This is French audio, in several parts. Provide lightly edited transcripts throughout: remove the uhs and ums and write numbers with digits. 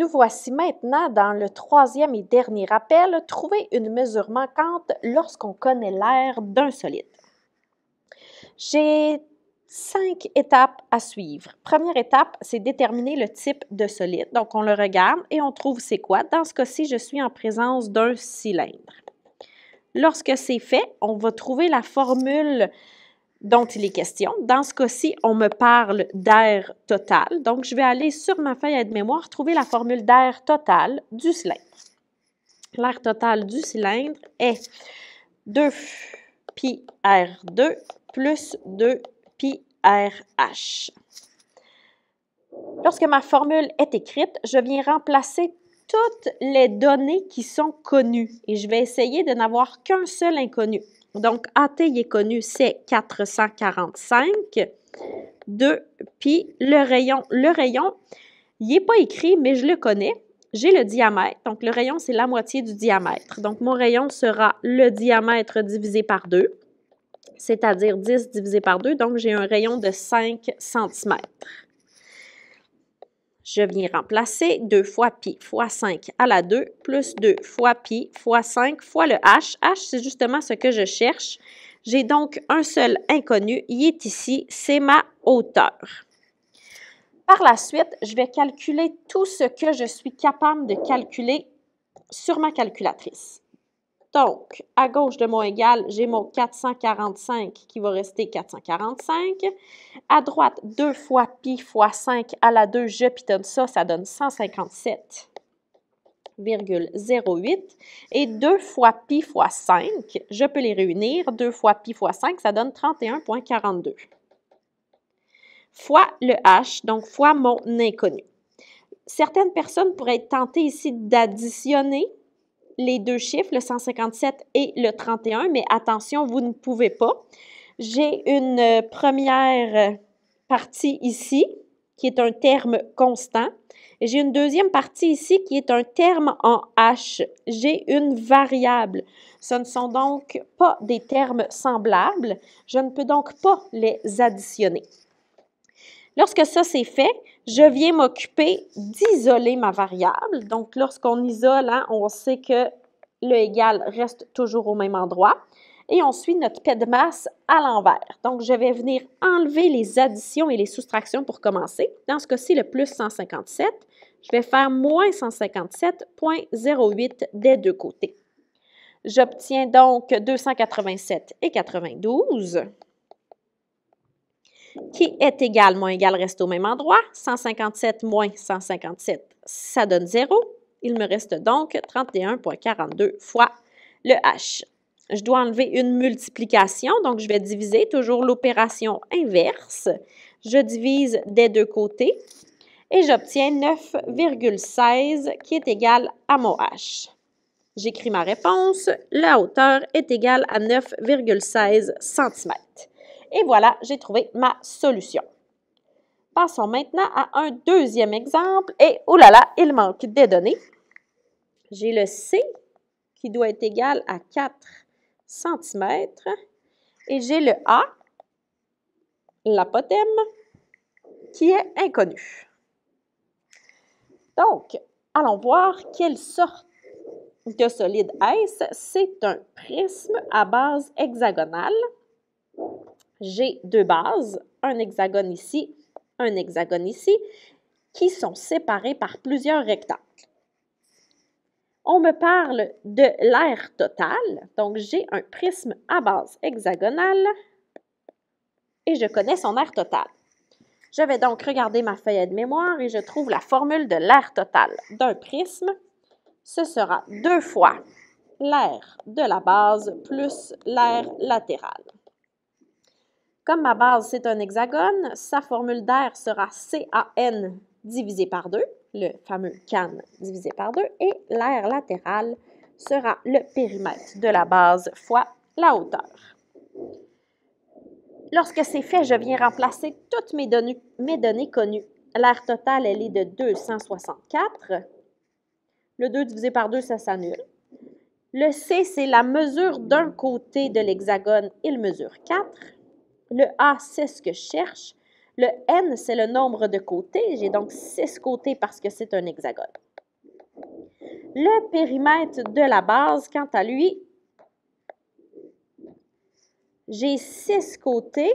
Nous voici maintenant dans le troisième et dernier rappel, trouver une mesure manquante lorsqu'on connaît l'air d'un solide. J'ai 5 étapes à suivre. Première étape, c'est déterminer le type de solide. Donc, on le regarde et on trouve c'est quoi. Dans ce cas-ci, je suis en présence d'un cylindre. Lorsque c'est fait, on va trouver la formule dont il est question. Dans ce cas-ci, on me parle d'air total. Donc, je vais aller sur ma feuille aide-mémoire trouver la formule d'air total du cylindre. L'air total du cylindre est 2 pi R2 plus 2 pi RH. Lorsque ma formule est écrite, je viens remplacer toutes les données qui sont connues et je vais essayer de n'avoir qu'un seul inconnu. Donc, AT, il est connu, c'est 445. 2 pi, le rayon, il n'est pas écrit, mais je le connais. J'ai le diamètre, donc le rayon, c'est la moitié du diamètre. Donc, mon rayon sera le diamètre divisé par 2, c'est-à-dire 10 divisé par 2, donc j'ai un rayon de 5 cm. Je viens remplacer 2 fois pi fois 5 à la 2 plus 2 fois pi fois 5 fois le h. H, c'est justement ce que je cherche. J'ai donc un seul inconnu, il est ici, c'est ma hauteur. Par la suite, je vais calculer tout ce que je suis capable de calculer sur ma calculatrice. Donc, à gauche de mon égal, j'ai mon 445 qui va rester 445. À droite, 2 fois pi fois 5 à la 2, je pitonne ça, ça donne 157,08. Et 2 fois pi fois 5, je peux les réunir. 2 fois pi fois 5, ça donne 31,42. Fois le h, donc fois mon inconnu. Certaines personnes pourraient être tentées ici d'additionner les deux chiffres, le 157 et le 31, mais attention, vous ne pouvez pas. J'ai une première partie ici, qui est un terme constant, et j'ai une deuxième partie ici, qui est un terme en H. J'ai une variable. Ce ne sont donc pas des termes semblables. Je ne peux donc pas les additionner. Lorsque ça c'est fait, je viens m'occuper d'isoler ma variable. Donc, lorsqu'on isole, on sait que le égal reste toujours au même endroit. Et on suit notre paie de masse à l'envers. Donc, je vais venir enlever les additions et les soustractions pour commencer. Dans ce cas-ci, le plus 157, je vais faire moins 157,08 des deux côtés. J'obtiens donc 287 et 92. Qui est égal, moins égal reste au même endroit. 157 moins 157, ça donne 0. Il me reste donc 31,42 fois le h. Je dois enlever une multiplication, donc je vais diviser, toujours l'opération inverse. Je divise des deux côtés et j'obtiens 9,16 qui est égal à mon h. J'écris ma réponse. La hauteur est égale à 9,16 cm. Et voilà, j'ai trouvé ma solution. Passons maintenant à un deuxième exemple. Et, oh là là, il manque des données. J'ai le C qui doit être égal à 4 cm. Et j'ai le A, l'apothème, qui est inconnu. Donc, allons voir quelle sorte de solide est-ce. C'est un prisme à base hexagonale. J'ai deux bases, un hexagone ici, qui sont séparés par plusieurs rectangles. On me parle de l'air total, donc j'ai un prisme à base hexagonale et je connais son aire total. Je vais donc regarder ma feuille de mémoire et je trouve la formule de l'aire total d'un prisme. Ce sera 2 fois l'aire de la base plus l'aire latérale. Comme ma base, c'est un hexagone, sa formule d'air sera CAN divisé par 2, le fameux CAN divisé par 2, et l'aire latérale sera le périmètre de la base fois la hauteur. Lorsque c'est fait, je viens remplacer toutes mes données connues. L'aire totale, elle est de 264. Le 2 divisé par 2, ça s'annule. Le C, c'est la mesure d'un côté de l'hexagone, il mesure 4. Le A, c'est ce que je cherche. Le N, c'est le nombre de côtés. J'ai donc 6 côtés parce que c'est un hexagone. Le périmètre de la base, quant à lui, j'ai 6 côtés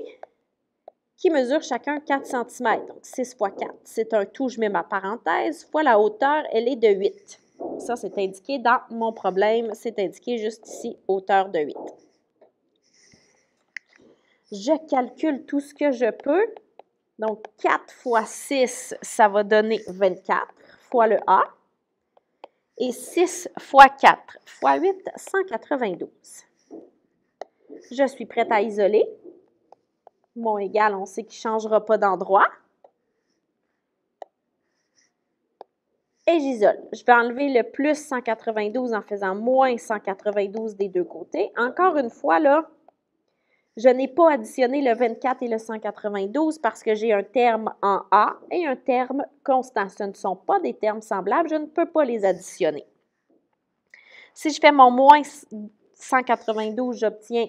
qui mesurent chacun 4 cm. Donc, 6 x 4. C'est un tout, je mets ma parenthèse, fois la hauteur, elle est de 8. Ça, c'est indiqué dans mon problème. C'est indiqué juste ici, hauteur de 8. Je calcule tout ce que je peux. Donc, 4 fois 6, ça va donner 24 fois le A. Et 6 fois 4 fois 8, 192. Je suis prête à isoler. Mon égal, on sait qu'il ne changera pas d'endroit. Et j'isole. Je vais enlever le plus 192 en faisant moins 192 des deux côtés. Encore une fois, là, je n'ai pas additionné le 24 et le 192 parce que j'ai un terme en A et un terme constant. Ce ne sont pas des termes semblables, je ne peux pas les additionner. Si je fais mon moins 192, j'obtiens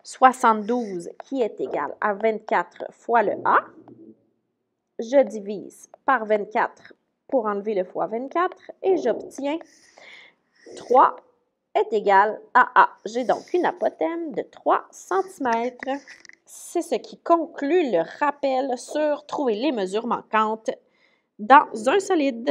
72 qui est égal à 24 fois le A. Je divise par 24 pour enlever le fois 24 et j'obtiens 3 est égal à A. J'ai donc une apothème de 3 cm. C'est ce qui conclut le rappel sur trouver les mesures manquantes dans un solide.